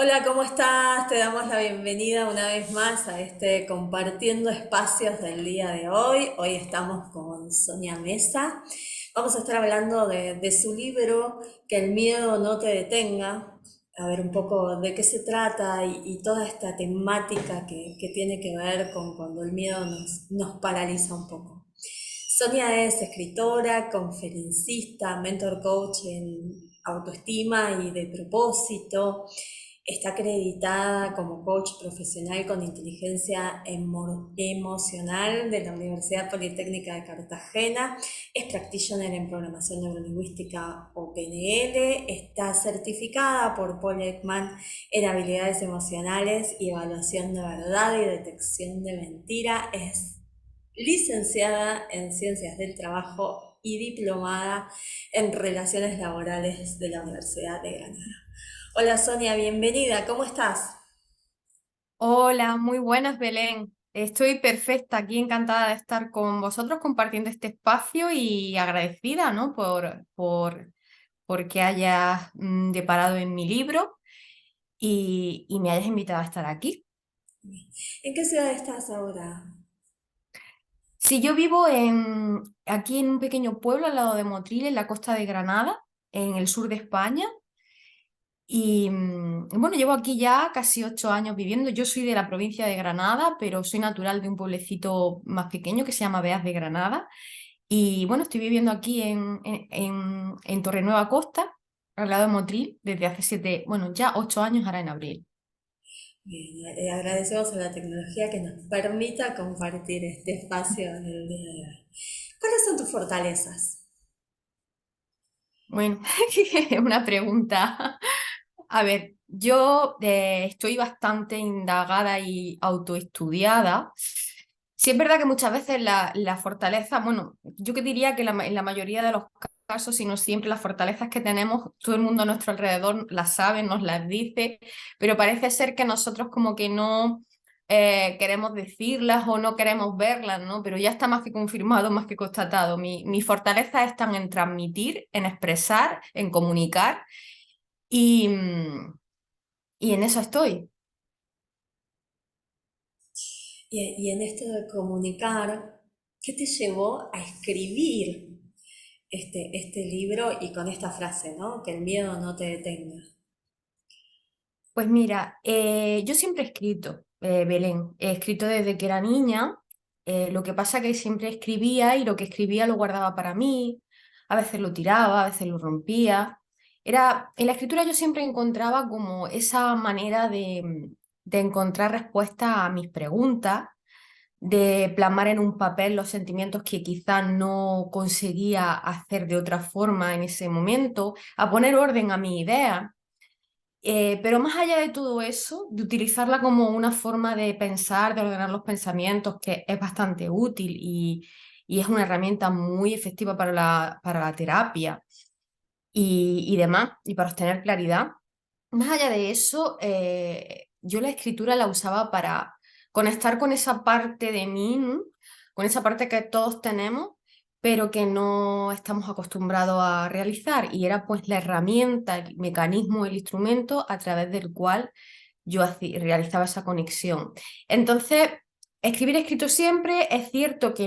Hola, ¿cómo estás? Te damos la bienvenida una vez más a este Compartiendo Espacios del día de hoy. Hoy estamos con Sonia Mesa. Vamos a estar hablando de su libro, Que el miedo no te detenga. A ver un poco de qué se trata y toda esta temática que tiene que ver con cuando el miedo nos paraliza un poco. Sonia es escritora, conferencista, mentor coach en autoestima y de propósito. Está acreditada como coach profesional con inteligencia emocional de la Universidad Politécnica de Cartagena. Es practitioner en programación neurolingüística o PNL. Está certificada por Paul Ekman en habilidades emocionales y evaluación de verdad y detección de mentira. Es licenciada en Ciencias del Trabajo y diplomada en Relaciones Laborales de la Universidad de Granada. Hola Sonia, bienvenida, ¿cómo estás? Hola, muy buenas, Belén. Estoy perfecta, aquí encantada de estar con vosotros compartiendo este espacio y agradecida, ¿no? por que hayas deparado en mi libro y me hayas invitado a estar aquí. ¿En qué ciudad estás ahora? Si yo vivo aquí en un pequeño pueblo al lado de Motril, en la costa de Granada, en el sur de España. Y bueno, llevo aquí ya casi 8 años viviendo. Yo soy de la provincia de Granada, pero soy natural de un pueblecito más pequeño que se llama Beas de Granada. Y bueno, estoy viviendo aquí en Torrenueva Costa, al lado de Motril, desde hace bueno, ya 8 años ahora en abril. Bien, agradecemos a la tecnología que nos permita compartir este espacio en el día de hoy. ¿Cuáles son tus fortalezas? Bueno, es una pregunta. A ver, yo estoy bastante indagada y autoestudiada. Sí, es verdad que muchas veces la fortaleza, bueno, yo que diría que en la mayoría de los casos, si no siempre, las fortalezas que tenemos, todo el mundo a nuestro alrededor las sabe, nos las dice, pero parece ser que nosotros como que no queremos decirlas o no queremos verlas, ¿no? Pero ya está más que confirmado, más que constatado. Mi fortaleza están en transmitir, en expresar, en comunicar y, y en eso estoy. Y en esto de comunicar, ¿qué te llevó a escribir este libro y con esta frase, ¿no? Que el miedo no te detenga. Pues mira, yo siempre he escrito, Belén, he escrito desde que era niña. Lo que pasa que siempre escribía y lo que escribía lo guardaba para mí, a veces lo tiraba, a veces lo rompía. En la escritura yo siempre encontraba como esa manera de encontrar respuestas a mis preguntas, de plasmar en un papel los sentimientos que quizás no conseguía hacer de otra forma en ese momento, a poner orden a mi idea. Pero más allá de todo eso, de utilizarla como una forma de pensar, de ordenar los pensamientos, que es bastante útil y es una herramienta muy efectiva para la terapia y demás, y para obtener claridad. Más allá de eso, yo la escritura la usaba para conectar con esa parte de mí, ¿no? Con esa parte que todos tenemos, pero que no estamos acostumbrados a realizar. Y era pues la herramienta, el mecanismo, el instrumento a través del cual yo realizaba esa conexión. Entonces, escribir he escrito siempre. Es cierto que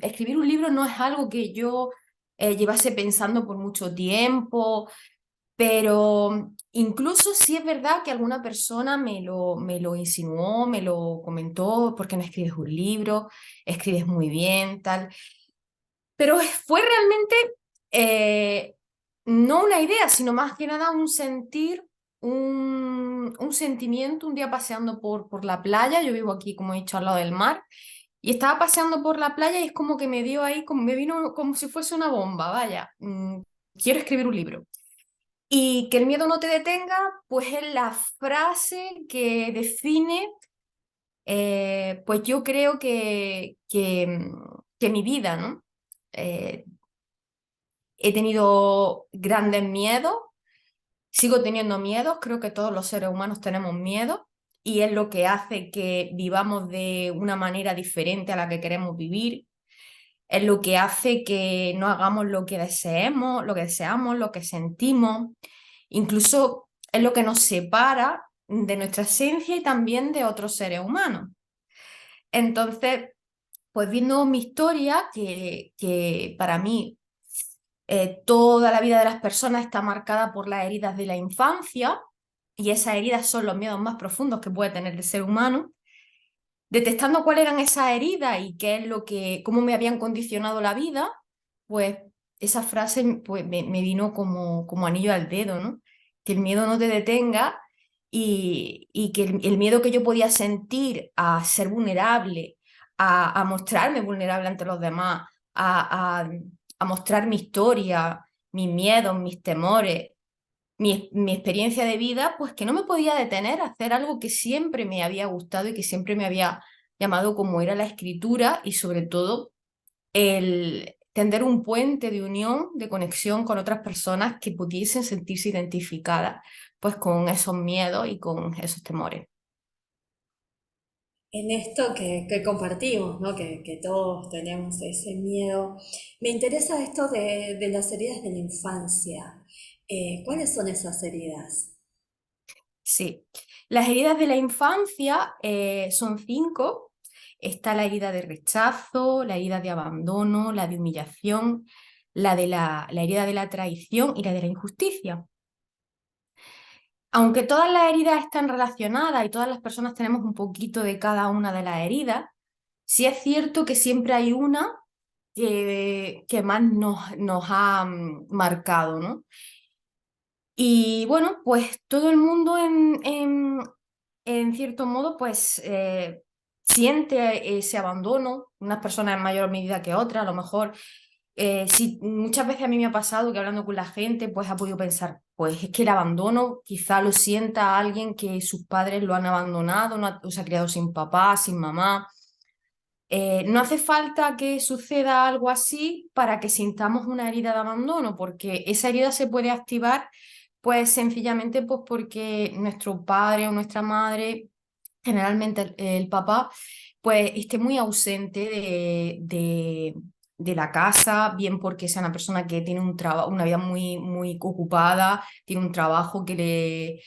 escribir un libro no es algo que yo llevase pensando por mucho tiempo, pero incluso sí es verdad que alguna persona me lo insinuó, me lo comentó: ¿por qué no escribes un libro? Escribes muy bien, tal. Pero fue realmente eh, no una idea, sino más que nada un sentir, un sentimiento, un día paseando por la playa. Yo vivo aquí, como he dicho, al lado del mar. Y estaba paseando por la playa y es como que me dio ahí, como me vino como si fuese una bomba, vaya. Quiero escribir un libro. Y que el miedo no te detenga, pues es la frase que define, pues yo creo que mi vida, ¿no? Eh, He tenido grandes miedos, sigo teniendo miedos, creo que todos los seres humanos tenemos miedo y es lo que hace que vivamos de una manera diferente a la que queremos vivir, es lo que hace que no hagamos lo que deseemos, lo que deseamos, lo que sentimos. Incluso es lo que nos separa de nuestra esencia y también de otros seres humanos. Entonces, pues viendo mi historia, que para mí toda la vida de las personas está marcada por las heridas de la infancia, y esas heridas son los miedos más profundos que puede tener el ser humano, detectando cuáles eran esas heridas y qué es lo que, cómo me habían condicionado la vida, pues esa frase pues, me vino como anillo al dedo, ¿no? Que el miedo no te detenga y que el miedo que yo podía sentir a ser vulnerable, a mostrarme vulnerable ante los demás, a mostrar mi historia, mis miedos, mis temores, mi experiencia de vida, pues que no me podía detener a hacer algo que siempre me había gustado y que siempre me había llamado, como era la escritura, y sobre todo el tender un puente de unión, de conexión con otras personas que pudiesen sentirse identificadas pues con esos miedos y con esos temores. En esto que compartimos, ¿no? Que todos tenemos ese miedo. Me interesa esto de las heridas de la infancia. ¿Cuáles son esas heridas? Sí, las heridas de la infancia son 5. Está la herida de rechazo, la herida de abandono, la de humillación, la herida de la traición y la de la injusticia. Aunque todas las heridas están relacionadas y todas las personas tenemos un poquito de cada una de las heridas, sí es cierto que siempre hay una que más nos ha marcado, ¿no? Y bueno, pues todo el mundo en cierto modo, pues siente ese abandono, unas personas en mayor medida que otras, a lo mejor, sí, muchas veces a mí me ha pasado que hablando con la gente, pues ha podido pensar, pues es que el abandono quizá lo sienta alguien que sus padres lo han abandonado, o se ha criado sin papá, sin mamá. No hace falta que suceda algo así para que sintamos una herida de abandono, porque esa herida se puede activar pues sencillamente pues porque nuestro padre o nuestra madre, generalmente el papá, pues esté muy ausente de la casa, bien porque sea una persona que tiene una vida muy ocupada, tiene un trabajo que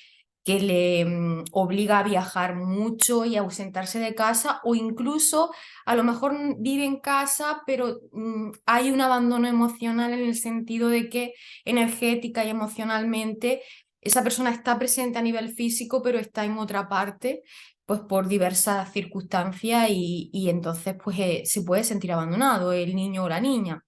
le obliga a viajar mucho y a ausentarse de casa, o incluso a lo mejor vive en casa, pero hay un abandono emocional en el sentido de que energética y emocionalmente esa persona está presente a nivel físico, pero está en otra parte, pues por diversas circunstancias y entonces pues se puede sentir abandonado el niño o la niña.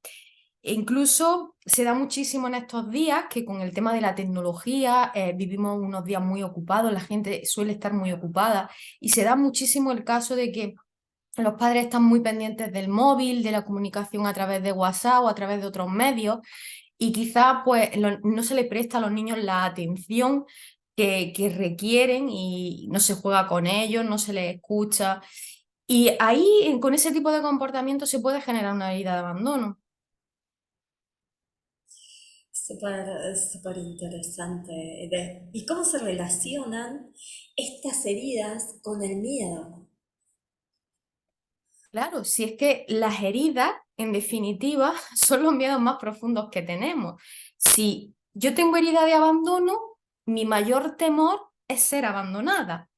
E incluso se da muchísimo en estos días que con el tema de la tecnología vivimos unos días muy ocupados, la gente suele estar muy ocupada y se da muchísimo el caso de que los padres están muy pendientes del móvil, de la comunicación a través de WhatsApp o a través de otros medios y quizá pues no se le presta a los niños la atención que requieren y no se juega con ellos, no se les escucha. Y ahí con ese tipo de comportamiento se puede generar una herida de abandono. Súper, súper interesante. ¿Y cómo se relacionan estas heridas con el miedo? Claro, si es que las heridas, en definitiva, son los miedos más profundos que tenemos. Si yo tengo herida de abandono, mi mayor temor es ser abandonada.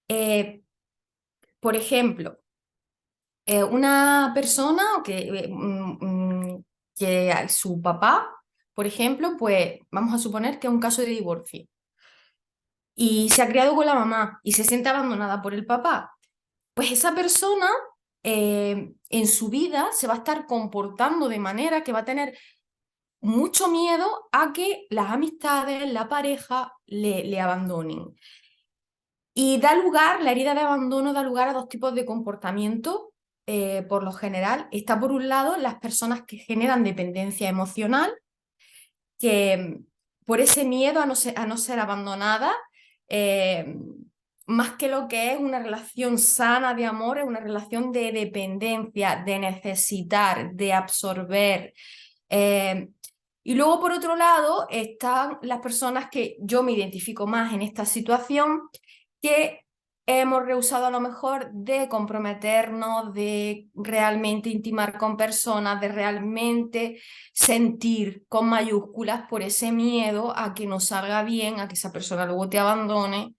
Eh, por ejemplo, una persona que su papá, por ejemplo, pues vamos a suponer que es un caso de divorcio y se ha criado con la mamá y se siente abandonada por el papá. Pues esa persona en su vida se va a estar comportando de manera que va a tener mucho miedo a que las amistades, la pareja le abandonen. Y da lugar, la herida de abandono da lugar a dos tipos de comportamiento. Por lo general, está por un lado las personas que generan dependencia emocional, que por ese miedo a no ser abandonada, eh, más que lo que es una relación sana de amor, es una relación de dependencia, de necesitar, de absorber. eh, y luego, por otro lado, están las personas que yo me identifico más en esta situación, que hemos rehusado a lo mejor de comprometernos, de realmente intimar con personas, de realmente sentir con mayúsculas por ese miedo a que no salga bien, a que esa persona luego te abandone.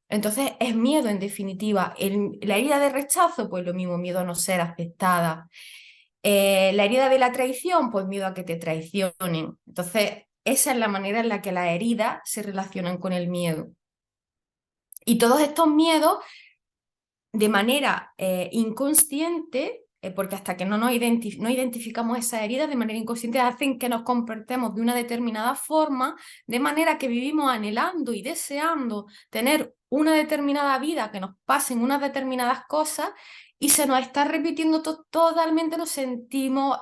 Entonces es miedo en definitiva. La herida de rechazo, pues lo mismo, miedo a no ser aceptada. La herida de la traición, pues miedo a que te traicionen. Entonces esa es la manera en la que las heridas se relacionan con el miedo. Y todos estos miedos, de manera inconsciente, porque hasta que no identificamos esas heridas de manera inconsciente, hacen que nos comportemos de una determinada forma, de manera que vivimos anhelando y deseando tener una determinada vida, que nos pasen unas determinadas cosas, y se nos está repitiendo totalmente, nos sentimos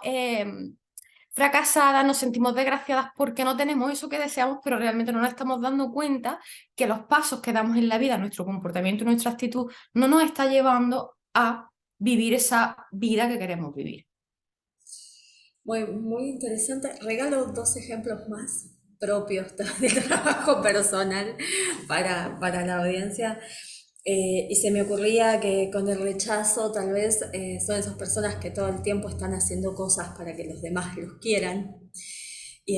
fracasadas, nos sentimos desgraciadas porque no tenemos eso que deseamos, pero realmente no nos estamos dando cuenta que los pasos que damos en la vida, nuestro comportamiento y nuestra actitud, no nos está llevando a vivir esa vida que queremos vivir. Muy, muy interesante. Regalo dos ejemplos más propios de trabajo personal para la audiencia. Y se me ocurría que con el rechazo tal vez son esas personas que todo el tiempo están haciendo cosas para que los demás los quieran.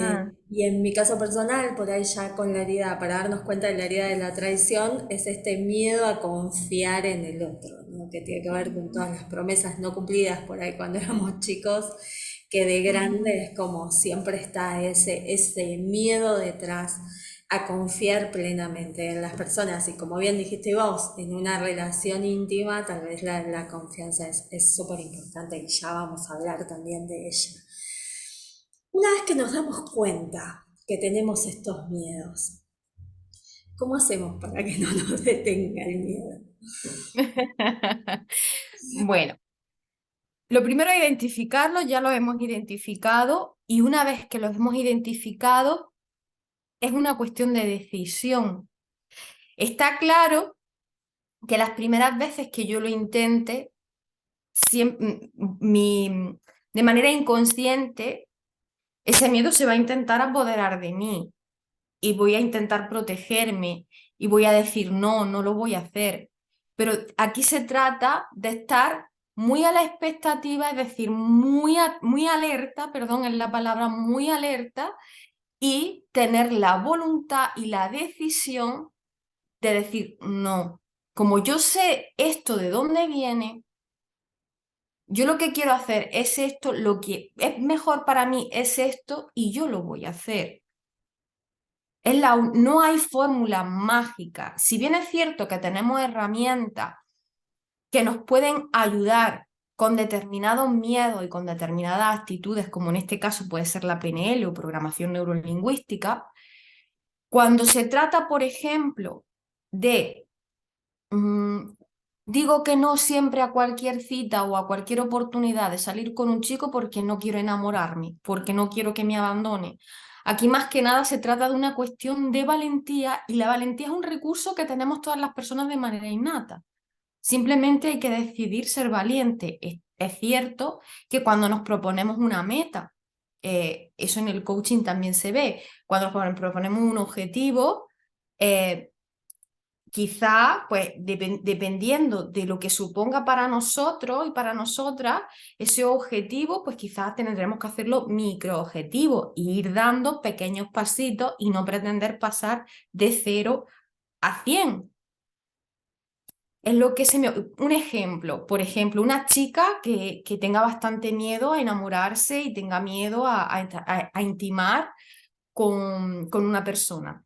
Ah, Y en mi caso personal, por ahí ya con la herida, para darnos cuenta de la herida de la traición, es este miedo a confiar en el otro, ¿no? Que tiene que ver con todas las promesas no cumplidas por ahí cuando éramos chicos, que de grandes como siempre está ese miedo detrás a confiar plenamente en las personas. Y como bien dijiste vos, en una relación íntima tal vez la confianza es súper importante y ya vamos a hablar también de ella. Una vez que nos damos cuenta que tenemos estos miedos, ¿cómo hacemos para que no nos detenga el miedo? Bueno, lo primero es identificarlo, ya lo hemos identificado, y una vez que los hemos identificado, es una cuestión de decisión. Está claro que las primeras veces que yo lo intente, de manera inconsciente, ese miedo se va a intentar apoderar de mí y voy a intentar protegerme y voy a decir, no, no lo voy a hacer. Pero aquí se trata de estar muy a la expectativa, es decir, muy alerta, perdón, es la palabra, muy alerta, y tener la voluntad y la decisión de decir, no, como yo sé esto de dónde viene, yo lo que quiero hacer es esto, lo que es mejor para mí es esto y yo lo voy a hacer. No hay fórmula mágica. Si bien es cierto que tenemos herramientas que nos pueden ayudar con determinados miedos y con determinadas actitudes, como en este caso puede ser la PNL o programación neurolingüística, cuando se trata, por ejemplo, de digo que no siempre a cualquier cita o a cualquier oportunidad de salir con un chico porque no quiero enamorarme, porque no quiero que me abandone. Aquí más que nada se trata de una cuestión de valentía, y la valentía es un recurso que tenemos todas las personas de manera innata. Simplemente hay que decidir ser valiente. Es cierto que cuando nos proponemos una meta, eso en el coaching también se ve, cuando nos proponemos un objetivo, eh, quizá, pues dependiendo de lo que suponga para nosotros y para nosotras ese objetivo, pues quizás tendremos que hacerlo microobjetivo e ir dando pequeños pasitos y no pretender pasar de 0 a 100. Es lo que Un ejemplo, por ejemplo, una chica que tenga bastante miedo a enamorarse y tenga miedo a intimar con una persona.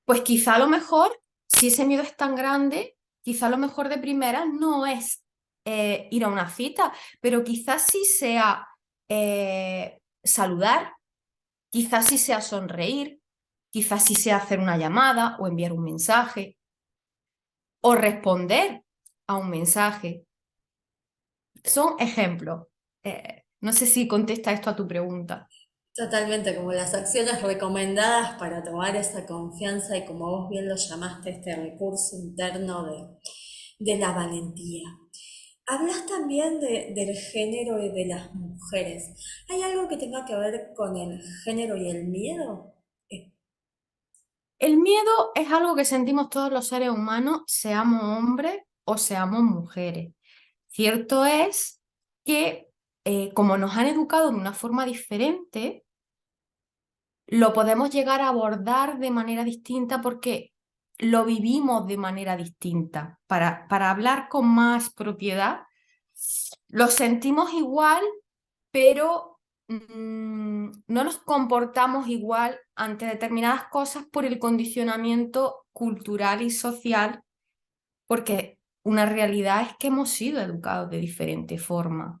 Pues quizá a lo mejor, si ese miedo es tan grande, quizá a lo mejor de primera no es ir a una cita, pero quizás sí sea saludar, quizás sí sea sonreír, quizás sí sea hacer una llamada o enviar un mensaje o responder a un mensaje. Son ejemplos. No sé si contesta esto a tu pregunta. Totalmente, como las acciones recomendadas para tomar esa confianza y como vos bien lo llamaste, este recurso interno de la valentía. Hablas también del género y de las mujeres. ¿Hay algo que tenga que ver con el género y el miedo? El miedo es algo que sentimos todos los seres humanos, seamos hombres o seamos mujeres. Cierto es que como nos han educado de una forma diferente, lo podemos llegar a abordar de manera distinta porque lo vivimos de manera distinta. Para hablar con más propiedad, lo sentimos igual, pero no nos comportamos igual ante determinadas cosas por el condicionamiento cultural y social, porque una realidad es que hemos sido educados de diferente forma.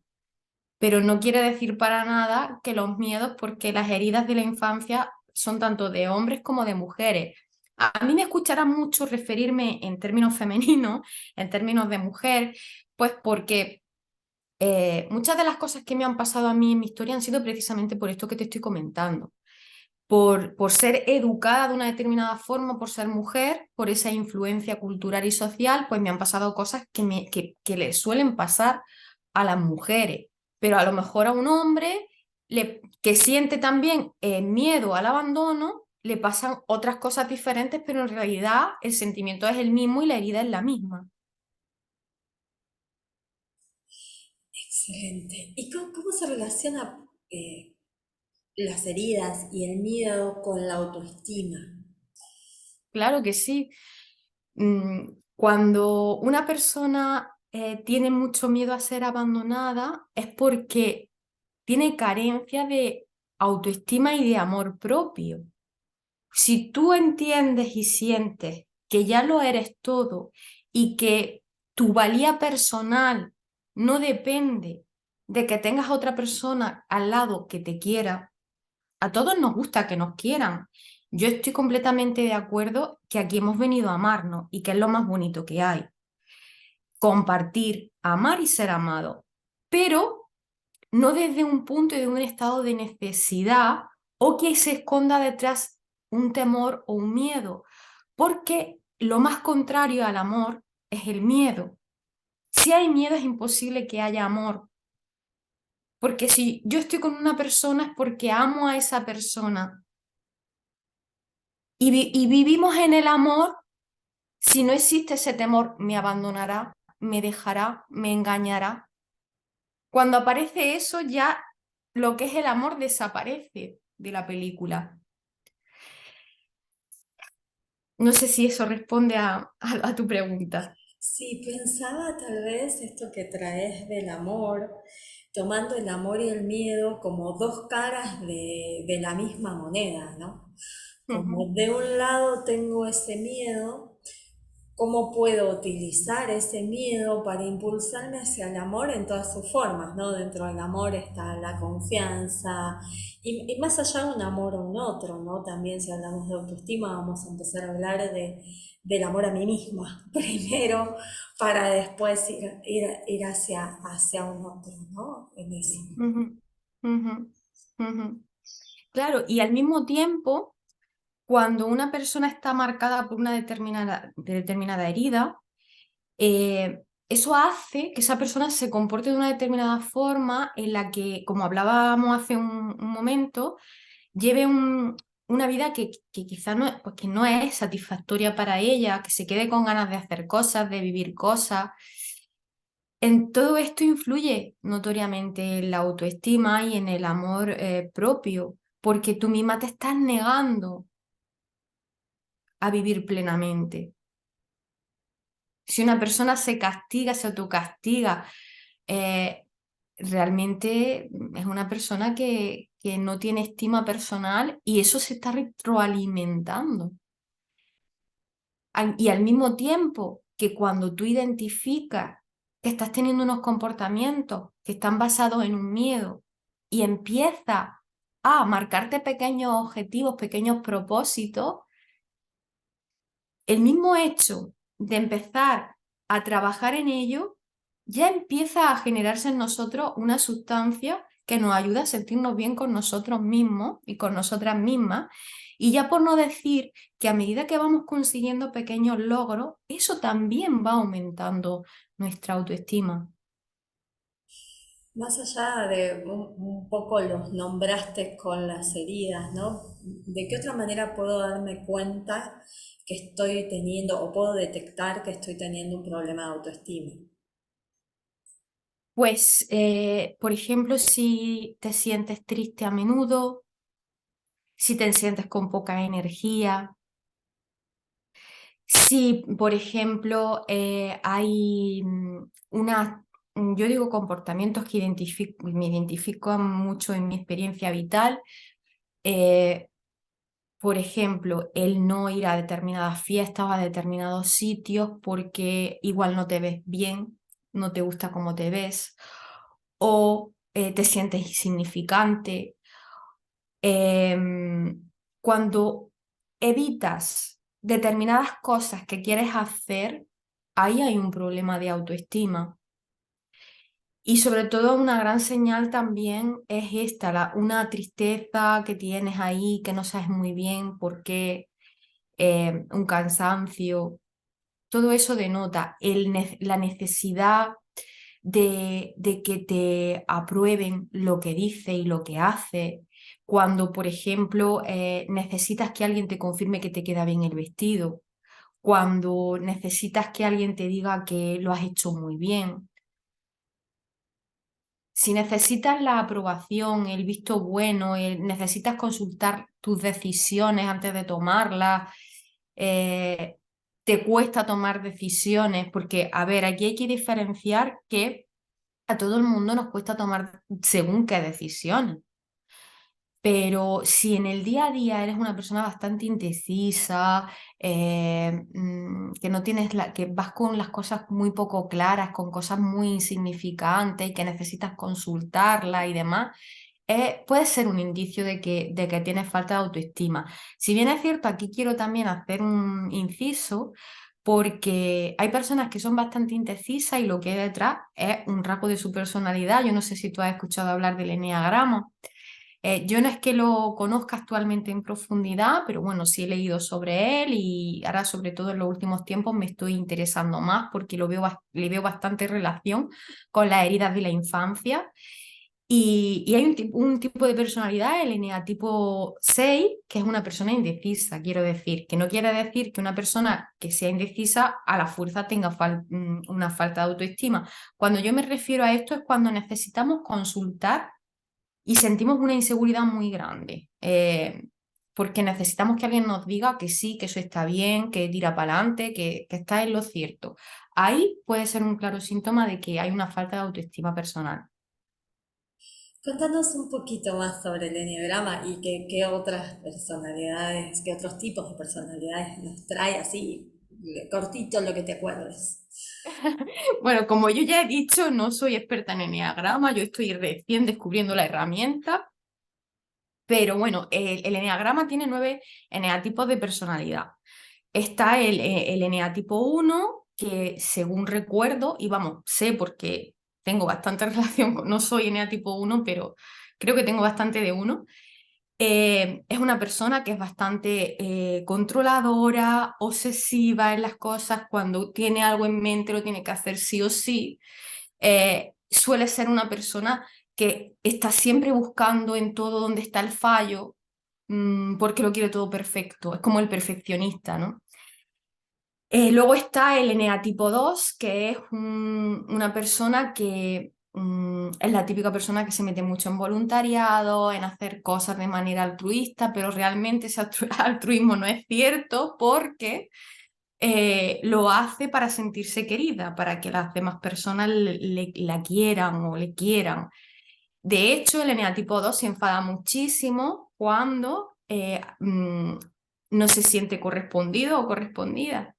Pero no quiere decir para nada que los miedos, porque las heridas de la infancia son tanto de hombres como de mujeres. A mí me escucharán mucho referirme en términos femeninos, en términos de mujer, pues porque muchas de las cosas que me han pasado a mí en mi historia han sido precisamente por esto que te estoy comentando. Por ser educada de una determinada forma, por ser mujer, por esa influencia cultural y social, pues me han pasado cosas que le suelen pasar a las mujeres, pero a lo mejor a un hombre que siente también miedo al abandono, le pasan otras cosas diferentes, pero en realidad el sentimiento es el mismo y la herida es la misma. Excelente. ¿Y cómo se relaciona las heridas y el miedo con la autoestima? Claro que sí. Cuando una persona tiene mucho miedo a ser abandonada es porque tiene carencia de autoestima y de amor propio. Si tú entiendes y sientes que ya lo eres todo y que tu valía personal no depende de que tengas a otra persona al lado que te quiera, a todos nos gusta que nos quieran. Yo estoy completamente de acuerdo que aquí hemos venido a amarnos y que es lo más bonito que hay. Compartir, amar y ser amado, pero no desde un punto y de un estado de necesidad o que se esconda detrás un temor o un miedo, porque lo más contrario al amor es el miedo. Si hay miedo es imposible que haya amor, porque si yo estoy con una persona es porque amo a esa persona y vivimos en el amor. Si no existe ese temor, me abandonará, me dejará, me engañará. Cuando aparece eso, ya lo que es el amor desaparece de la película. No sé si eso responde a tu pregunta. Sí, pensaba tal vez esto que traes del amor, tomando el amor y el miedo como dos caras de la misma moneda, ¿no? Ujú, Como de un lado tengo ese miedo, ¿cómo puedo utilizar ese miedo para impulsarme hacia el amor en todas sus formas, ¿no? Dentro del amor está la confianza y más allá de un amor a un otro, ¿no? También si hablamos de autoestima vamos a empezar a hablar del amor a mí misma primero para después ir hacia un otro, ¿no? En eso. ujú, ujú, ujú. Claro, y al mismo tiempo, cuando una persona está marcada por una determinada herida, eso hace que esa persona se comporte de una determinada forma en la que, como hablábamos hace un momento, lleve una vida que quizás no, pues que no es satisfactoria para ella, que se quede con ganas de hacer cosas, de vivir cosas. En todo esto influye notoriamente en la autoestima y en el amor propio, porque tú misma te estás negando a vivir plenamente. Si una persona se castiga, se autocastiga, eh, realmente es una persona que no tiene estima personal y eso se está retroalimentando. Y al mismo tiempo que cuando tú identificas que estás teniendo unos comportamientos que están basados en un miedo y empiezas a marcarte pequeños objetivos, pequeños propósitos, el mismo hecho de empezar a trabajar en ello ya empieza a generarse en nosotros una sustancia que nos ayuda a sentirnos bien con nosotros mismos y con nosotras mismas. Y ya por no decir que a medida que vamos consiguiendo pequeños logros, eso también va aumentando nuestra autoestima. Más allá de un poco los nombraste con las heridas, ¿no? ¿De qué otra manera puedo darme cuenta que estoy teniendo o puedo detectar que estoy teniendo un problema de autoestima? Pues, por ejemplo, si te sientes triste a menudo, si te sientes con poca energía, si, por ejemplo, hay yo digo comportamientos que me identifico mucho en mi experiencia vital. eh, por ejemplo, el no ir a determinadas fiestas o a determinados sitios porque igual no te ves bien, no te gusta cómo te ves, o te sientes insignificante. Cuando evitas determinadas cosas que quieres hacer, ahí hay un problema de autoestima. Y sobre todo una gran señal también es esta, una tristeza que tienes ahí, que no sabes muy bien por qué, un cansancio. Todo eso denota la necesidad de que te aprueben lo que dice y lo que hace. Cuando, por ejemplo, necesitas que alguien te confirme que te queda bien el vestido. Cuando necesitas que alguien te diga que lo has hecho muy bien. Si necesitas la aprobación, el visto bueno, necesitas consultar tus decisiones antes de tomarlas, eh, te cuesta tomar decisiones, porque, a ver, aquí hay que diferenciar que a todo el mundo nos cuesta tomar según qué decisiones. Pero si en el día a día eres una persona bastante indecisa, que no tienes que vas con las cosas muy poco claras, con cosas muy insignificantes y que necesitas consultarla y demás, puede ser un indicio de que tienes falta de autoestima. Si bien es cierto, aquí quiero también hacer un inciso, porque hay personas que son bastante indecisas y lo que hay detrás es un rasgo de su personalidad. Yo no sé si tú has escuchado hablar del eneagrama. Yo no es que lo conozca actualmente en profundidad, pero bueno, sí he leído sobre él y ahora sobre todo en los últimos tiempos me estoy interesando más porque le veo bastante relación con las heridas de la infancia. Y hay un tipo de personalidad, el eneatipo 6, que es una persona indecisa, quiero decir, que no quiere decir que una persona que sea indecisa a la fuerza tenga una falta de autoestima. Cuando yo me refiero a esto es cuando necesitamos consultar y sentimos una inseguridad muy grande, porque necesitamos que alguien nos diga que sí, que eso está bien, que tira para adelante, que está en lo cierto. Ahí puede ser un claro síntoma de que hay una falta de autoestima personal. Contanos un poquito más sobre el enneagrama y qué otras personalidades, qué otros tipos de personalidades nos trae, así cortito lo que te acuerdes. Bueno, como yo ya he dicho, no soy experta en eneagrama, yo estoy recién descubriendo la herramienta, pero bueno, el eneagrama tiene 9 eneatipos de personalidad. Está el eneatipo 1, que según recuerdo, y vamos, sé porque tengo bastante relación no soy eneatipo 1, pero creo que tengo bastante de uno. Es una persona que es bastante controladora, obsesiva en las cosas, cuando tiene algo en mente lo tiene que hacer sí o sí. Suele ser una persona que está siempre buscando en todo donde está el fallo, porque lo quiere todo perfecto, es como el perfeccionista, ¿no? Luego está el eneatipo 2, que es una persona que es la típica persona que se mete mucho en voluntariado, en hacer cosas de manera altruista, pero realmente ese altruismo no es cierto porque lo hace para sentirse querida, para que las demás personas la quieran o le quieran. De hecho, el eneatipo 2 se enfada muchísimo cuando no se siente correspondido o correspondida,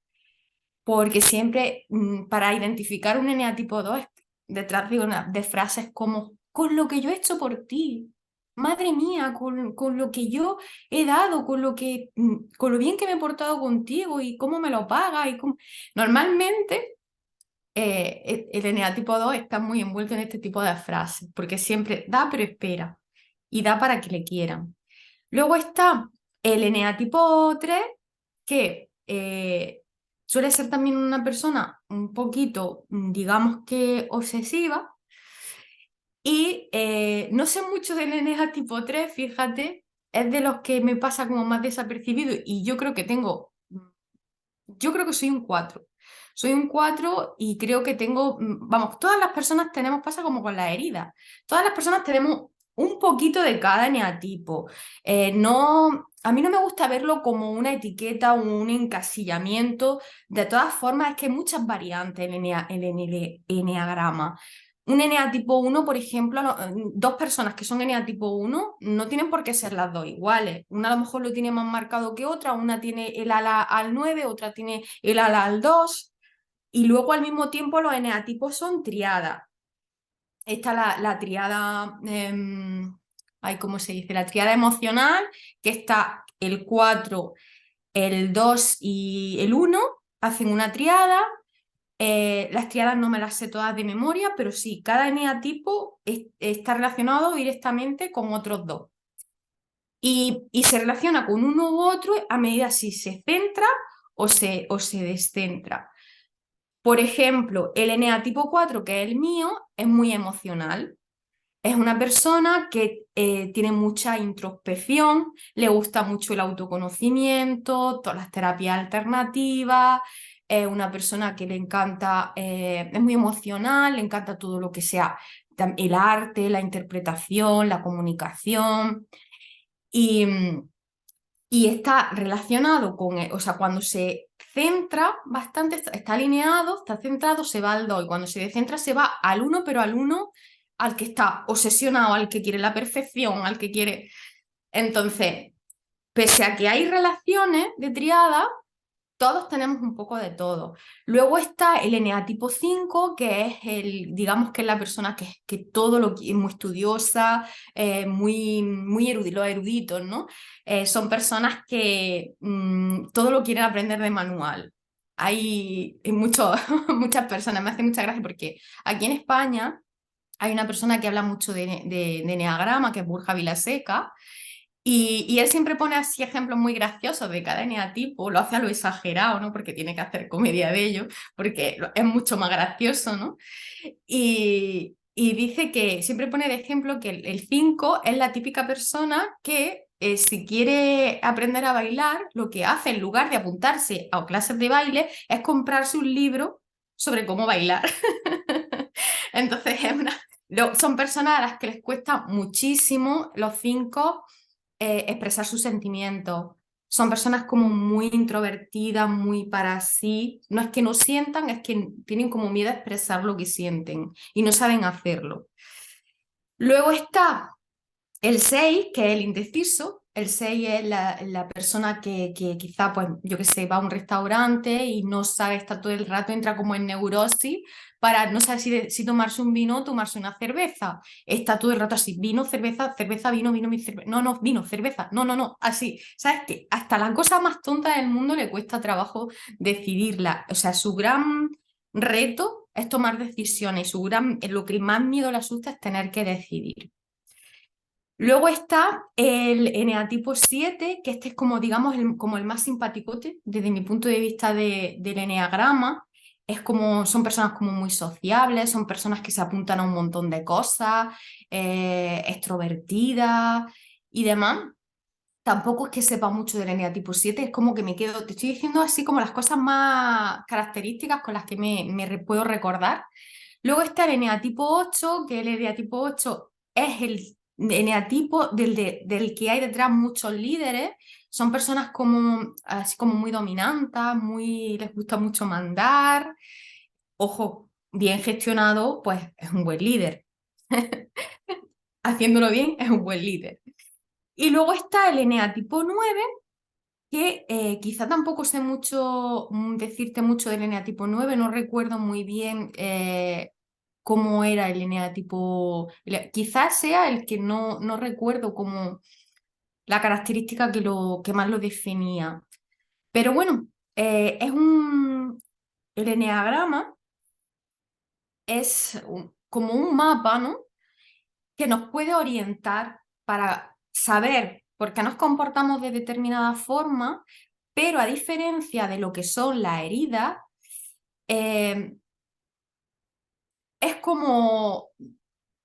porque siempre para identificar un eneatipo 2 detrás de frases como, con lo que yo he hecho por ti, madre mía, con lo que yo he dado, con lo bien que me he portado contigo y cómo me lo pagas. Normalmente el eneatipo 2 está muy envuelto en este tipo de frases, porque siempre da pero espera y da para que le quieran. Luego está el eneatipo 3, que suele ser también una persona un poquito, digamos que obsesiva, Y no sé mucho del NEA tipo 3, fíjate, es de los que me pasa como más desapercibido y yo creo que yo creo que soy un 4. Soy un 4 y creo que tengo, vamos, todas las personas tenemos, pasa como con las heridas, todas las personas tenemos un poquito de cada eneatipo. No, a mí no me gusta verlo como una etiqueta o un encasillamiento. De todas formas, es que hay muchas variantes en el eneagrama. Un eneatipo 1, por ejemplo, dos personas que son eneatipo 1 no tienen por qué ser las dos iguales. Una a lo mejor lo tiene más marcado que otra, una tiene el ala al 9, otra tiene el ala al 2. Y luego al mismo tiempo los eneatipos son triadas. Está la triada, ay, ¿cómo se dice? La triada emocional, que está el 4, el 2 y el 1, hacen una triada. Las triadas no me las sé todas de memoria, pero sí, cada eneatipo está relacionado directamente con otros dos. Y se relaciona con uno u otro a medida si se centra o se descentra. Por ejemplo, el eneatipo 4, que es el mío, es muy emocional. Es una persona que tiene mucha introspección, le gusta mucho el autoconocimiento, todas las terapias alternativas, es una persona que le encanta, es muy emocional, le encanta todo lo que sea el arte, la interpretación, la comunicación y, y está relacionado con, o sea, cuando se centra bastante, está alineado, está centrado, se va al 2 y cuando se descentra se va al 1, pero al 1 al que está obsesionado, al que quiere la perfección, al que quiere... Entonces, pese a que hay relaciones de triada, todos tenemos un poco de todo. Luego está el eneatipo 5, que es digamos que es la persona que todo lo es muy estudiosa, muy los eruditos, ¿no? Son personas que todo lo quieren aprender de manual. Hay muchas personas, me hace mucha gracia porque aquí en España hay una persona que habla mucho de eneagrama, que es Borja Vilaseca, y él siempre pone así ejemplos muy graciosos de cada eneatipo, lo hace a lo exagerado, ¿no? Porque tiene que hacer comedia de ello, porque es mucho más gracioso, ¿no? Y dice que siempre pone de ejemplo que el 5 es la típica persona que si quiere aprender a bailar, lo que hace en lugar de apuntarse a clases de baile es comprarse un libro sobre cómo bailar. Entonces son personas a las que les cuesta muchísimo los 5 expresar sus sentimientos. Son personas como muy introvertidas, muy para sí. No es que no sientan, es que tienen como miedo a expresar lo que sienten y no saben hacerlo. Luego está el 6, que es el indeciso. El 6 es la persona que quizá, pues, yo qué sé, va a un restaurante y no sabe, está todo el rato, entra como en neurosis para no saber si tomarse un vino o tomarse una cerveza. Está todo el rato así, vino, cerveza, cerveza, vino, vino, cerveza. No, no, vino, cerveza, no, no, no, así. ¿Sabes qué? Hasta la cosa más tonta del mundo le cuesta trabajo decidirla. O sea, su gran reto es tomar decisiones. Lo que más miedo le asusta es tener que decidir. Luego está el eneatipo 7, que este es como, digamos, como el más simpaticote desde mi punto de vista del eneagrama. Es como, son personas como muy sociables, son personas que se apuntan a un montón de cosas, extrovertidas y demás. Tampoco es que sepa mucho del eneatipo 7, es como que me quedo, te estoy diciendo así como las cosas más características con las que puedo recordar. Luego está el eneatipo 8, que el eneatipo 8 es el eneatipo del que hay detrás muchos líderes. Son personas como, así como muy dominantes, les gusta mucho mandar. Ojo, bien gestionado, pues es un buen líder. Haciéndolo bien es un buen líder. Y luego está el eneatipo 9, que quizá tampoco sé mucho, decirte mucho del eneatipo 9, no recuerdo muy bien cómo era el eneatipo. Quizás sea el que no recuerdo como la característica que más lo definía. Pero bueno, el eneagrama es como un mapa, ¿no? Que nos puede orientar para saber por qué nos comportamos de determinada forma, pero a diferencia de lo que son las heridas, eh, es como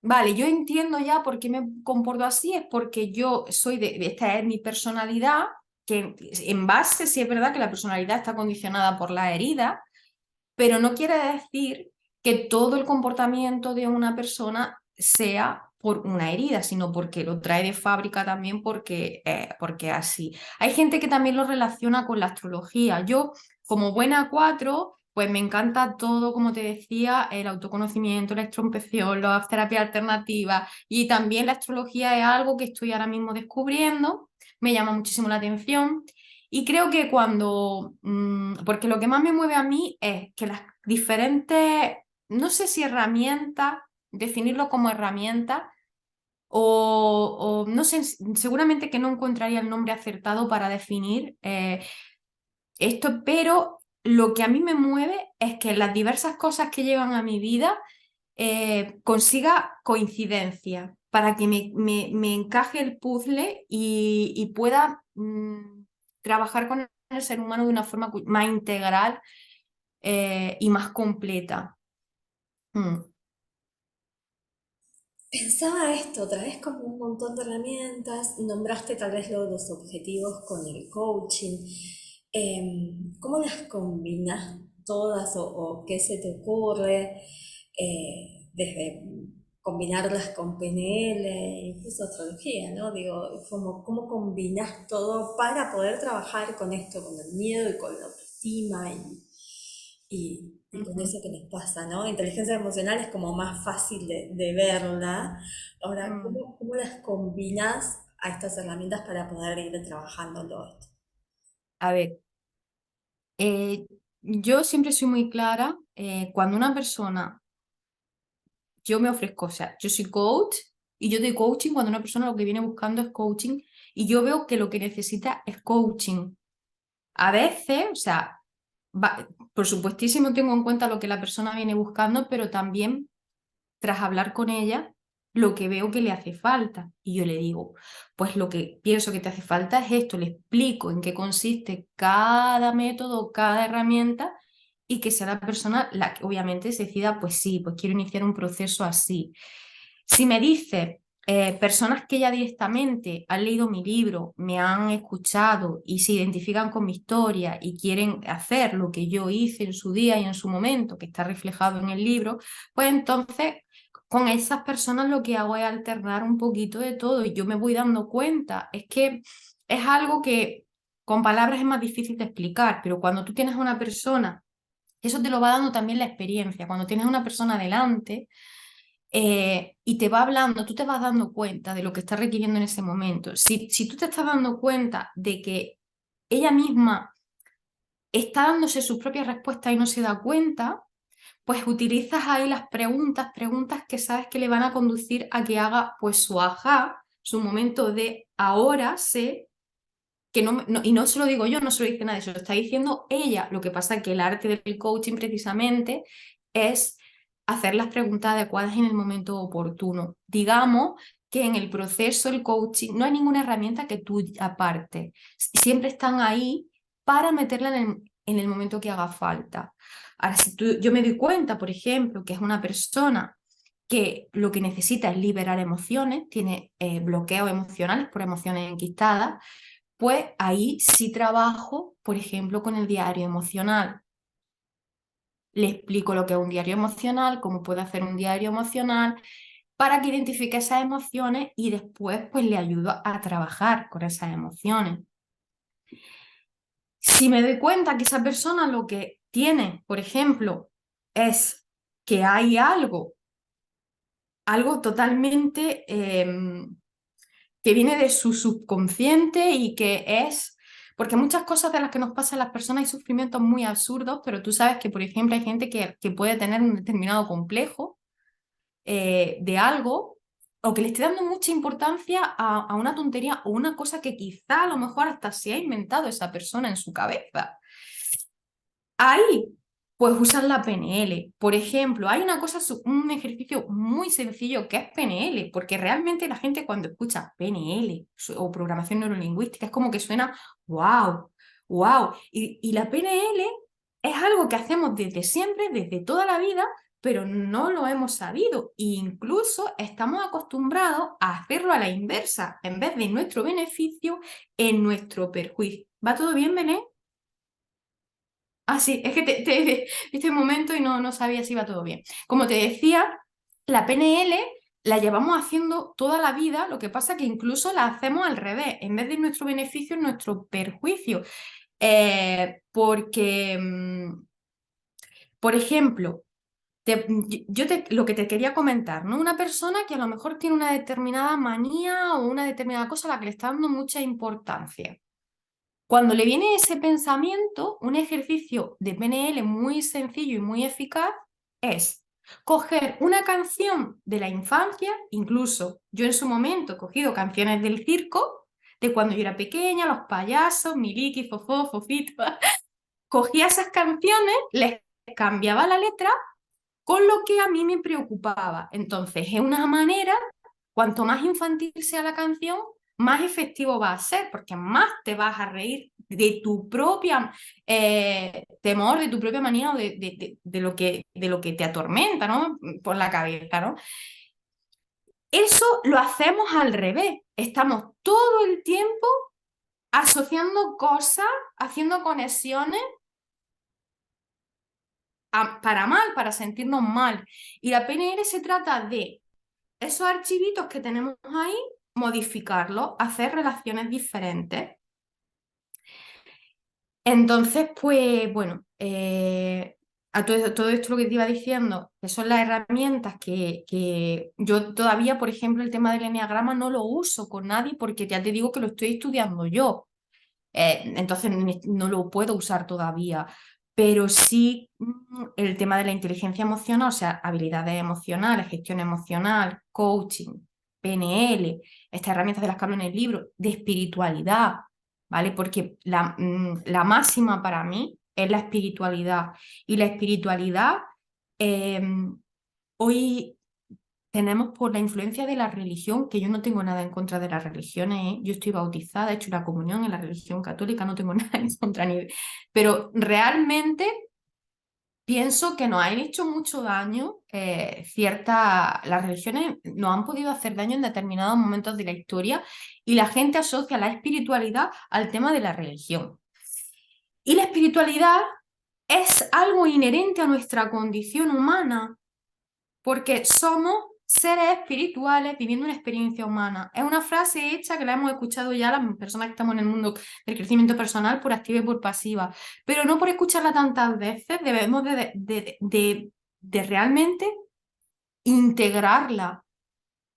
Vale, yo entiendo ya por qué me comporto así, es porque yo soy esta es mi personalidad, que en base sí es verdad que la personalidad está condicionada por la herida, pero no quiere decir que todo el comportamiento de una persona sea por una herida, sino porque lo trae de fábrica también porque así. Hay gente que también lo relaciona con la astrología. Yo, como buena cuatro, pues me encanta todo, como te decía, el autoconocimiento, la introspección, la terapia alternativa y también la astrología es algo que estoy ahora mismo descubriendo, me llama muchísimo la atención. Y creo que porque lo que más me mueve a mí es que las diferentes, no sé si herramientas, definirlo como herramienta, o no sé, seguramente que no encontraría el nombre acertado para definir esto, pero lo que a mí me mueve es que las diversas cosas que llegan a mi vida consiga coincidencia para que me encaje el puzzle y pueda trabajar con el ser humano de una forma más integral y más completa. Mm, Pensaba esto, traes como un montón de herramientas, nombraste tal vez lo de los objetivos con el coaching. ¿Cómo las combinas todas o qué se te ocurre? Desde combinarlas con PNL, incluso astrología, ¿no? Digo, ¿cómo combinas todo para poder trabajar con esto, con el miedo y con la autoestima y con ujú, eso que les pasa, ¿no? Inteligencia emocional es como más fácil de verla. Ahora, mm. ¿cómo las combinas a estas herramientas para poder ir trabajando todo esto? A ver, eh, yo siempre soy muy clara cuando una persona, yo me ofrezco, o sea, yo soy coach y yo doy coaching cuando una persona lo que viene buscando es coaching y yo veo que lo que necesita es coaching. A veces, o sea, por supuestísimo tengo en cuenta lo que la persona viene buscando, pero también tras hablar con ella, lo que veo que le hace falta. Y yo le digo, pues lo que pienso que te hace falta es esto, le explico en qué consiste cada método, cada herramienta y que sea la persona la que obviamente se decida, pues sí, pues quiero iniciar un proceso así. Si me dice personas que ya directamente han leído mi libro, me han escuchado y se identifican con mi historia y quieren hacer lo que yo hice en su día y en su momento, que está reflejado en el libro, pues entonces con esas personas lo que hago es alternar un poquito de todo y yo me voy dando cuenta. Es que es algo que con palabras es más difícil de explicar, pero cuando tú tienes a una persona, eso te lo va dando también la experiencia, cuando tienes a una persona delante y te va hablando, tú te vas dando cuenta de lo que está requiriendo en ese momento. Si tú te estás dando cuenta de que ella misma está dándose sus propias respuestas y no se da cuenta, pues utilizas ahí las preguntas que sabes que le van a conducir a que haga pues su ajá, su momento de ahora sé que y no se lo digo yo, no se lo dice nadie, se lo está diciendo ella. Lo que pasa es que el arte del coaching precisamente es hacer las preguntas adecuadas en el momento oportuno. Digamos que en el proceso del coaching no hay ninguna herramienta que tú aparte. Siempre están ahí para meterla en el momento que haga falta. Ahora, si yo me doy cuenta, por ejemplo, que es una persona que lo que necesita es liberar emociones, tiene bloqueos emocionales por emociones enquistadas, pues ahí sí trabajo, por ejemplo, con el diario emocional. Le explico lo que es un diario emocional, cómo puede hacer un diario emocional, para que identifique esas emociones y después pues le ayudo a trabajar con esas emociones. Si me doy cuenta que esa persona lo que tiene, por ejemplo, es que hay algo totalmente que viene de su subconsciente y que es, porque muchas cosas de las que nos pasan a las personas hay sufrimientos muy absurdos, pero tú sabes que, por ejemplo, hay gente que puede tener un determinado complejo de algo o que le esté dando mucha importancia a una tontería o una cosa que quizá a lo mejor hasta se ha inventado esa persona en su cabeza. Ahí, pues usan la PNL. Por ejemplo, hay una cosa, un ejercicio muy sencillo que es PNL, porque realmente la gente cuando escucha PNL o programación neurolingüística es como que suena wow, wow. Y la PNL es algo que hacemos desde siempre, desde toda la vida, pero no lo hemos sabido. E incluso estamos acostumbrados a hacerlo a la inversa, en vez de en nuestro beneficio, en nuestro perjuicio. ¿Va todo bien, Belén? Ah, sí, es que viste un momento y no sabía si iba todo bien. Como te decía, la PNL la llevamos haciendo toda la vida, lo que pasa que incluso la hacemos al revés, en vez de en nuestro beneficio, en nuestro perjuicio. Porque, por ejemplo, lo que te quería comentar, ¿no? Una persona que a lo mejor tiene una determinada manía o una determinada cosa a la que le está dando mucha importancia. Cuando le viene ese pensamiento, un ejercicio de PNL muy sencillo y muy eficaz es coger una canción de la infancia, incluso yo en su momento he cogido canciones del circo, de cuando yo era pequeña, los payasos, Miliki, Fofó, Fofito, cogía esas canciones, les cambiaba la letra con lo que a mí me preocupaba. Entonces, es una manera, cuanto más infantil sea la canción, más efectivo va a ser, porque más te vas a reír de tu propia temor, de tu propia manía o de lo que te atormenta, ¿no? Por la cabeza, ¿no? Eso lo hacemos al revés. Estamos todo el tiempo asociando cosas, haciendo conexiones para mal, para sentirnos mal. Y la PNL se trata de esos archivitos que tenemos ahí, modificarlos, hacer relaciones diferentes. Entonces, pues bueno, a todo esto lo que te iba diciendo, que son las herramientas que yo todavía, por ejemplo, el tema del eneagrama no lo uso con nadie porque ya te digo que lo estoy estudiando yo. Entonces no lo puedo usar todavía, pero sí el tema de la inteligencia emocional, o sea, habilidades emocionales, gestión emocional, coaching, PNL, estas herramientas de las que hablo en el libro, de espiritualidad, ¿vale? Porque la máxima para mí es la espiritualidad. Y la espiritualidad, eh, hoy tenemos por la influencia de la religión, que yo no tengo nada en contra de las religiones, ¿eh? Yo estoy bautizada, he hecho la comunión en la religión católica, no tengo nada en contra ni... Pero realmente pienso que nos han hecho mucho daño, las religiones nos han podido hacer daño en determinados momentos de la historia y la gente asocia la espiritualidad al tema de la religión. Y la espiritualidad es algo inherente a nuestra condición humana porque somos seres espirituales viviendo una experiencia humana. Es una frase hecha que la hemos escuchado ya las personas que estamos en el mundo del crecimiento personal por activa y por pasiva, pero no por escucharla tantas veces, debemos de realmente integrarla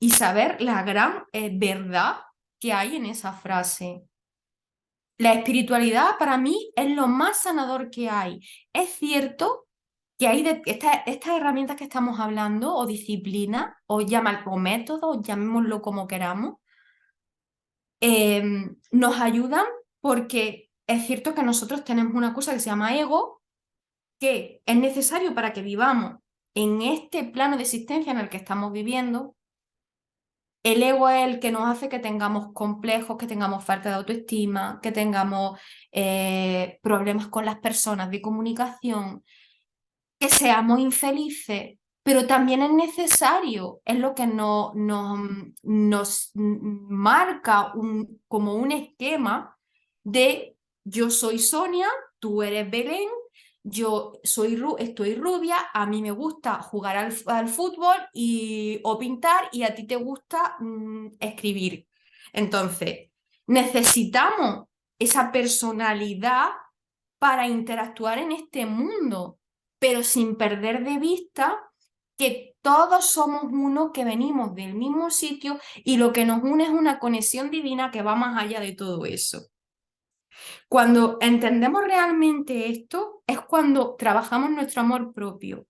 y saber la gran verdad que hay en esa frase. La espiritualidad para mí es lo más sanador que hay. Es cierto que hay estas herramientas que estamos hablando, o disciplinas, o métodos, llamémoslo como queramos, nos ayudan porque es cierto que nosotros tenemos una cosa que se llama ego, que es necesario para que vivamos en este plano de existencia en el que estamos viviendo. El ego es el que nos hace que tengamos complejos, que tengamos falta de autoestima, que tengamos problemas con las personas de comunicación, que seamos infelices, pero también es necesario, es lo que nos marca como un esquema de yo soy Sonia, tú eres Belén, estoy rubia, a mí me gusta jugar al fútbol o pintar y a ti te gusta escribir. Entonces, necesitamos esa personalidad para interactuar en este mundo, pero sin perder de vista que todos somos uno, que venimos del mismo sitio y lo que nos une es una conexión divina que va más allá de todo eso. Cuando entendemos realmente esto, es cuando trabajamos nuestro amor propio.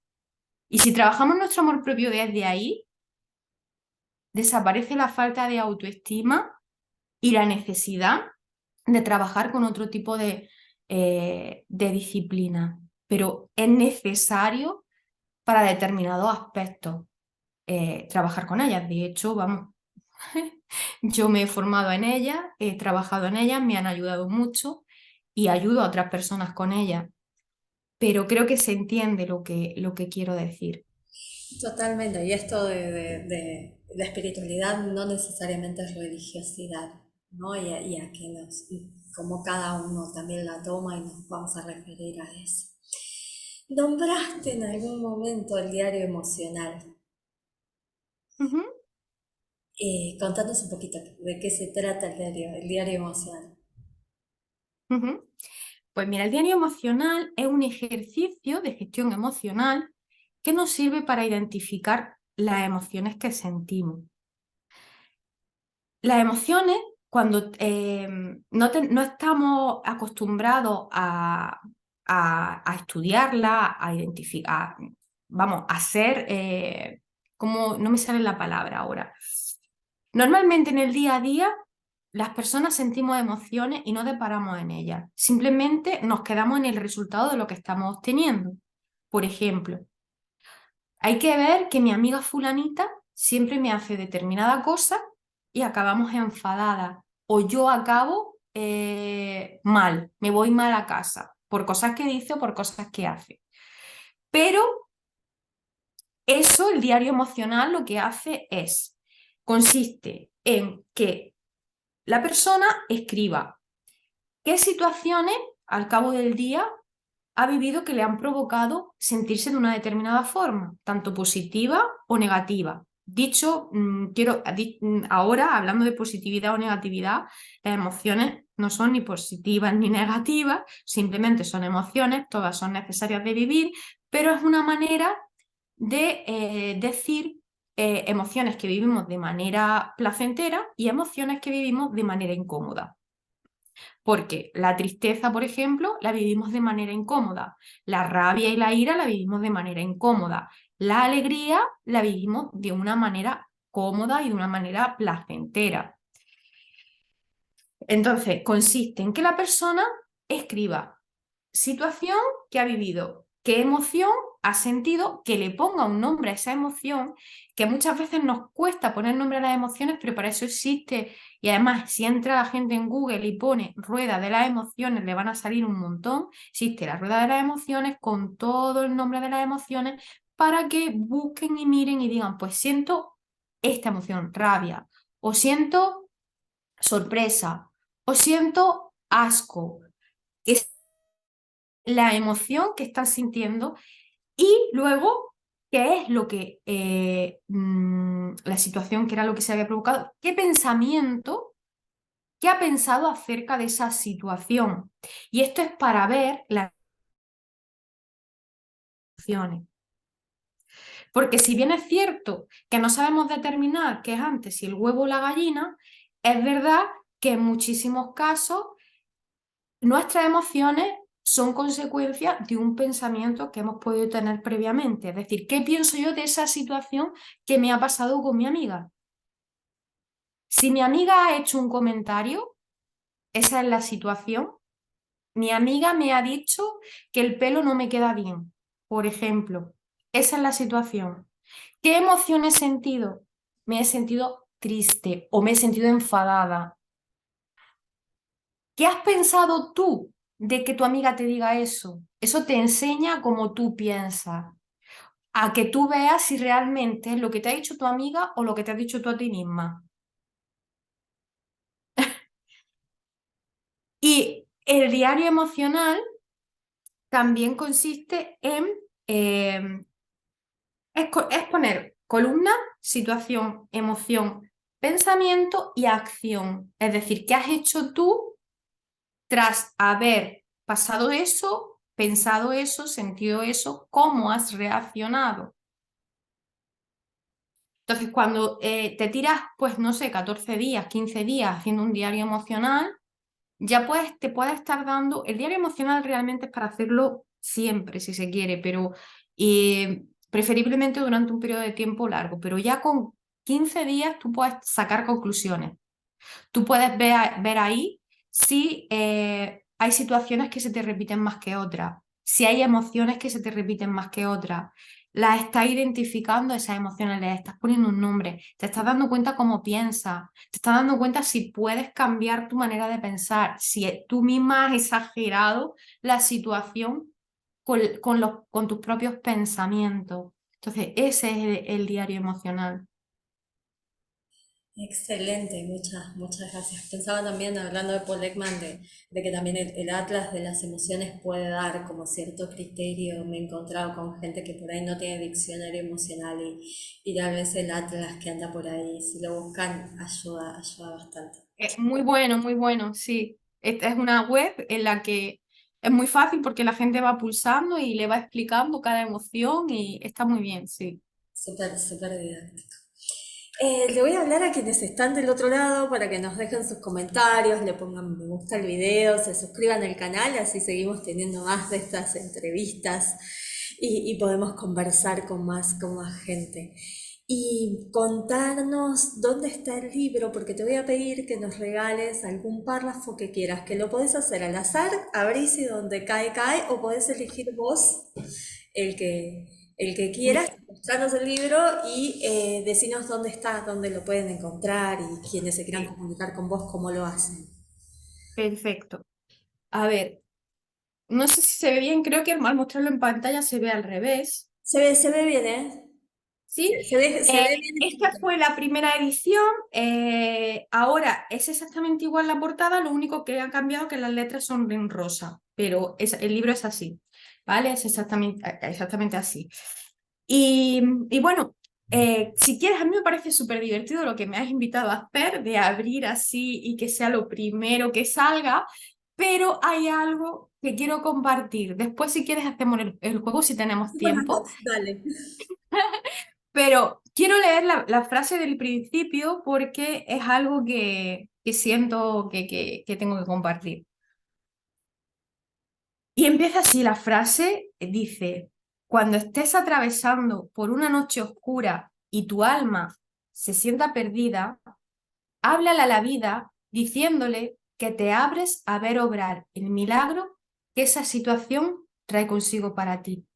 Y si trabajamos nuestro amor propio desde ahí, desaparece la falta de autoestima y la necesidad de trabajar con otro tipo de disciplina. Pero es necesario para determinados aspectos trabajar con ellas. De hecho, vamos, yo me he formado en ellas, he trabajado en ellas, me han ayudado mucho y ayudo a otras personas con ellas. Pero creo que se entiende lo que quiero decir. Totalmente, y esto de espiritualidad no necesariamente es religiosidad, ¿no? Y a que y como cada uno también la toma y nos vamos a referir a eso. ¿Nombraste en algún momento el diario emocional? Ujú, Contanos un poquito de qué se trata el diario emocional. ujú. Pues mira, el diario emocional es un ejercicio de gestión emocional que nos sirve para identificar las emociones que sentimos. Las emociones, cuando no estamos acostumbrados a estudiarlas, a identificar, vamos, a ser, como, no me sale la palabra ahora. Normalmente en el día a día las personas sentimos emociones y no deparamos en ellas. Simplemente nos quedamos en el resultado de lo que estamos obteniendo. Por ejemplo, hay que ver que mi amiga fulanita siempre me hace determinada cosa y acabamos enfadadas. O yo acabo mal, me voy mal a casa por cosas que dice o por cosas que hace. Pero eso, el diario emocional, lo que hace consiste en que la persona escriba qué situaciones al cabo del día ha vivido que le han provocado sentirse de una determinada forma, tanto positiva o negativa. Dicho, ahora hablando de positividad o negatividad, las emociones no son ni positivas ni negativas, simplemente son emociones, todas son necesarias de vivir, pero es una manera de decir emociones que vivimos de manera placentera y emociones que vivimos de manera incómoda. Porque la tristeza, por ejemplo, la vivimos de manera incómoda. La rabia y la ira la vivimos de manera incómoda. La alegría la vivimos de una manera cómoda y de una manera placentera. Entonces, consiste en que la persona escriba situación que ha vivido, qué emoción ha sentido, que le ponga un nombre a esa emoción, que muchas veces nos cuesta poner nombre a las emociones, pero para eso existe. Y además, si entra la gente en Google y pone rueda de las emociones, le van a salir un montón. Existe la rueda de las emociones con todo el nombre de las emociones para que busquen y miren y digan, pues siento esta emoción, rabia, o siento sorpresa, o siento asco. Es la emoción que estás sintiendo y luego qué es lo que la situación que era lo que se había provocado, qué pensamiento, qué ha pensado acerca de esa situación. Y esto es para ver las emociones. Porque si bien es cierto que no sabemos determinar qué es antes, si el huevo o la gallina, es verdad que en muchísimos casos nuestras emociones son consecuencia de un pensamiento que hemos podido tener previamente. Es decir, ¿qué pienso yo de esa situación que me ha pasado con mi amiga? Si mi amiga ha hecho un comentario, esa es la situación. Mi amiga me ha dicho que el pelo no me queda bien, por ejemplo. Esa es la situación. ¿Qué emoción he sentido? Me he sentido triste o me he sentido enfadada. ¿Qué has pensado tú de que tu amiga te diga eso? Eso te enseña cómo tú piensas, a que tú veas si realmente es lo que te ha dicho tu amiga o lo que te has dicho tú a ti misma. Y el diario emocional también consiste en es poner columna, situación, emoción, pensamiento y acción. Es decir, ¿qué has hecho tú tras haber pasado eso, pensado eso, sentido eso? ¿Cómo has reaccionado? Entonces, cuando te tiras, pues no sé, 14 días, 15 días haciendo un diario emocional, ya te puede estar dando, el diario emocional realmente es para hacerlo siempre, si se quiere, pero preferiblemente durante un periodo de tiempo largo, pero ya con 15 días tú puedes sacar conclusiones. Tú puedes ver ahí si hay situaciones que se te repiten más que otras, si hay emociones que se te repiten más que otras. Las estás identificando, esas emociones, les estás poniendo un nombre, te estás dando cuenta cómo piensas, te estás dando cuenta si puedes cambiar tu manera de pensar, si tú misma has exagerado la situación con tus propios pensamientos. Entonces, ese es el diario emocional. Excelente, muchas gracias. Pensaba también, hablando de Paul Ekman, de que también el atlas de las emociones puede dar como cierto criterio. Me he encontrado con gente que por ahí no tiene diccionario emocional y tal vez el atlas que anda por ahí, si lo buscan, ayuda bastante. Muy bueno, sí. Esta es una web en la que es muy fácil porque la gente va pulsando y le va explicando cada emoción y está muy bien, sí. Súper didáctico. Le voy a hablar a quienes están del otro lado para que nos dejen sus comentarios, le pongan me gusta al video, se suscriban al canal, así seguimos teniendo más de estas entrevistas y podemos conversar con más gente. Y contarnos dónde está el libro, porque te voy a pedir que nos regales algún párrafo que quieras, que lo podés hacer al azar, abrís y donde cae, cae, o podés elegir vos el que, el que quieras, Mira, mostrarnos el libro y decinos dónde está, dónde lo pueden encontrar y quienes se quieran sí, comunicar con vos, cómo lo hacen. perfecto. A ver, no sé si se ve bien, creo que al mostrarlo en pantalla se ve al revés. Se ve bien, ¿eh? ¿Sí? Se ve bien Esta escrito. fue la primera edición. Ahora es exactamente igual la portada, lo único que ha cambiado que las letras son en rosa, pero el libro es así, ¿vale? Es exactamente así. Y bueno, si quieres, a mí me parece súper divertido lo que me has invitado a hacer, de abrir así y que sea lo primero que salga, pero hay algo que quiero compartir. Después, si quieres, hacemos el juego si tenemos Bueno, tiempo. dale. Pero quiero leer la frase del principio porque es algo que siento que tengo que compartir. Y empieza así la frase, dice, cuando estés atravesando por una noche oscura y tu alma se sienta perdida, háblale a la vida diciéndole que te abres a ver obrar el milagro que esa situación trae consigo para ti.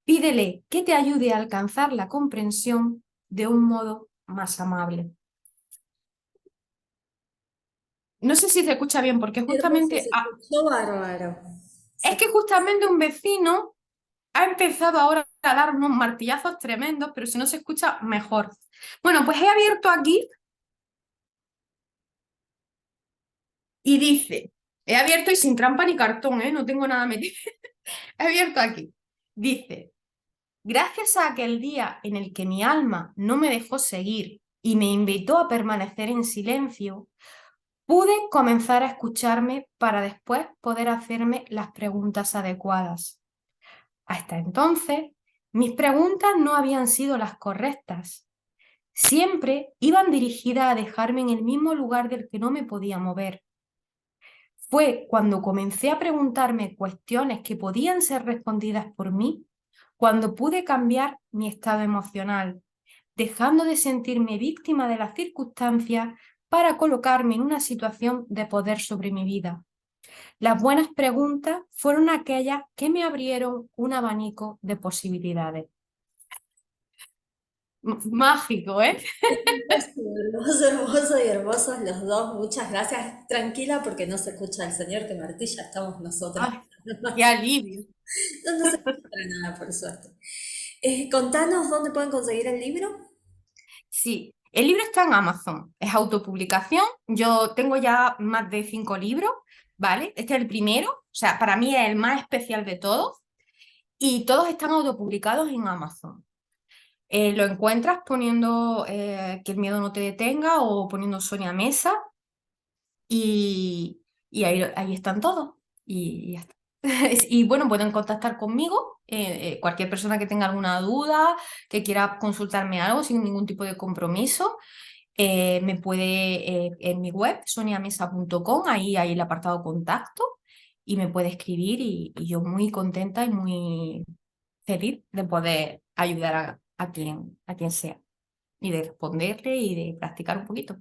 Pídele que te ayude a alcanzar la comprensión de un modo más amable. No sé si se escucha bien, porque Hermoso, justamente, se escuchó bárbaro. es Se- que justamente un vecino ha empezado ahora a dar unos martillazos tremendos, pero si no se escucha, mejor. Bueno, pues he abierto aquí y dice, he abierto y sin trampa ni cartón, ¿eh? No tengo nada metido. He abierto aquí. Dice, gracias a aquel día en el que mi alma no me dejó seguir y me invitó a permanecer en silencio, pude comenzar a escucharme para después poder hacerme las preguntas adecuadas. Hasta entonces, mis preguntas no habían sido las correctas. Siempre iban dirigidas a dejarme en el mismo lugar del que no me podía mover. Fue cuando comencé a preguntarme cuestiones que podían ser respondidas por mí, cuando pude cambiar mi estado emocional, dejando de sentirme víctima de las circunstancias para colocarme en una situación de poder sobre mi vida. Las buenas preguntas fueron aquellas que me abrieron un abanico de posibilidades. Mágico, ¿eh? Hermoso y hermosos los dos. Muchas gracias. Tranquila porque no se escucha el señor que martilla, estamos nosotras. Ay, qué alivio. No, no se escucha para nada, por suerte. Contanos dónde pueden conseguir el libro. Sí, el libro está en Amazon, es autopublicación. Yo tengo ya más de 5 libros, ¿vale? Este es el primero, o sea, para mí es el más especial de todos y todos están autopublicados en Amazon. Lo encuentras poniendo que el miedo no te detenga o poniendo Sonia Mesa y ahí están todos. Y ya está. Y bueno, pueden contactar conmigo, cualquier persona que tenga alguna duda, que quiera consultarme algo sin ningún tipo de compromiso. Me puede en mi web, soniamesa.com, ahí hay el apartado contacto y me puede escribir y yo muy contenta y muy feliz de poder ayudar a quien sea y de responderle y de practicar un poquito.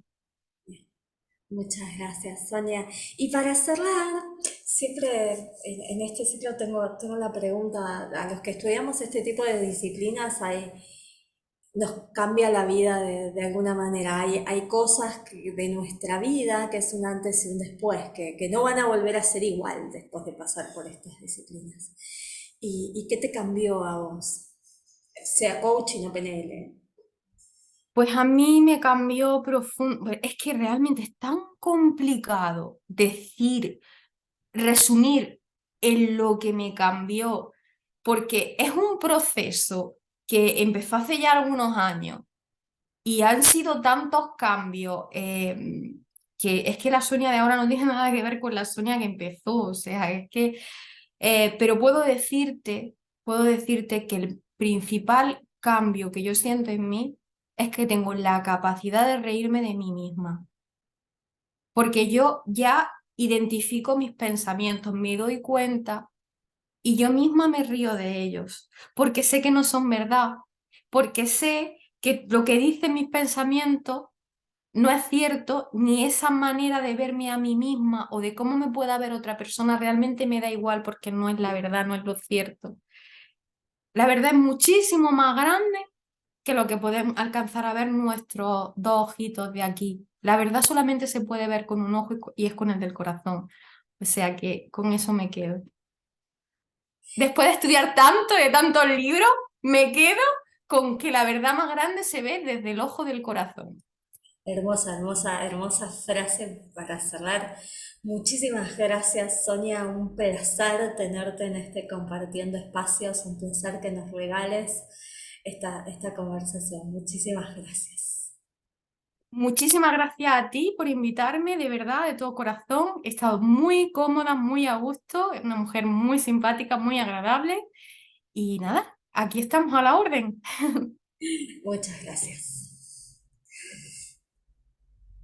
Muchas gracias, Sonia. Y para cerrar, siempre en este ciclo tengo la pregunta, a los que estudiamos este tipo de disciplinas, nos cambia la vida de alguna manera. Hay cosas de nuestra vida que es un antes y un después, que no van a volver a ser igual después de pasar por estas disciplinas. Y qué te cambió a vos? sea coaching o PNL. Pues a mí me cambió profundo. Es que realmente es tan complicado decir, resumir en lo que me cambió, porque es un proceso que empezó hace ya algunos años y han sido tantos cambios que es que la Sonia de ahora no tiene nada que ver con la Sonia que empezó. O sea, es que, pero puedo decirte que el principal cambio que yo siento en mí es que tengo la capacidad de reírme de mí misma, porque yo ya identifico mis pensamientos, me doy cuenta y yo misma me río de ellos, porque sé que no son verdad, porque sé que lo que dicen mis pensamientos no es cierto, ni esa manera de verme a mí misma o de cómo me pueda ver otra persona realmente me da igual porque no es la verdad, no es lo cierto. La verdad es muchísimo más grande que lo que podemos alcanzar a ver nuestros dos ojitos de aquí. La verdad solamente se puede ver con un ojo y es con el del corazón. O sea que con eso me quedo. Después de estudiar tanto, de tantos libros, me quedo con que la verdad más grande se ve desde el ojo del corazón. Hermosa, hermosa, hermosa frase para cerrar. Muchísimas gracias, Sonia. Un placer tenerte en este compartiendo espacios, un placer que nos regales esta conversación. Muchísimas gracias. Muchísimas gracias a ti por invitarme, de verdad, de todo corazón. He estado muy cómoda, muy a gusto, es una mujer muy simpática, muy agradable y nada, aquí estamos a la orden. Muchas gracias.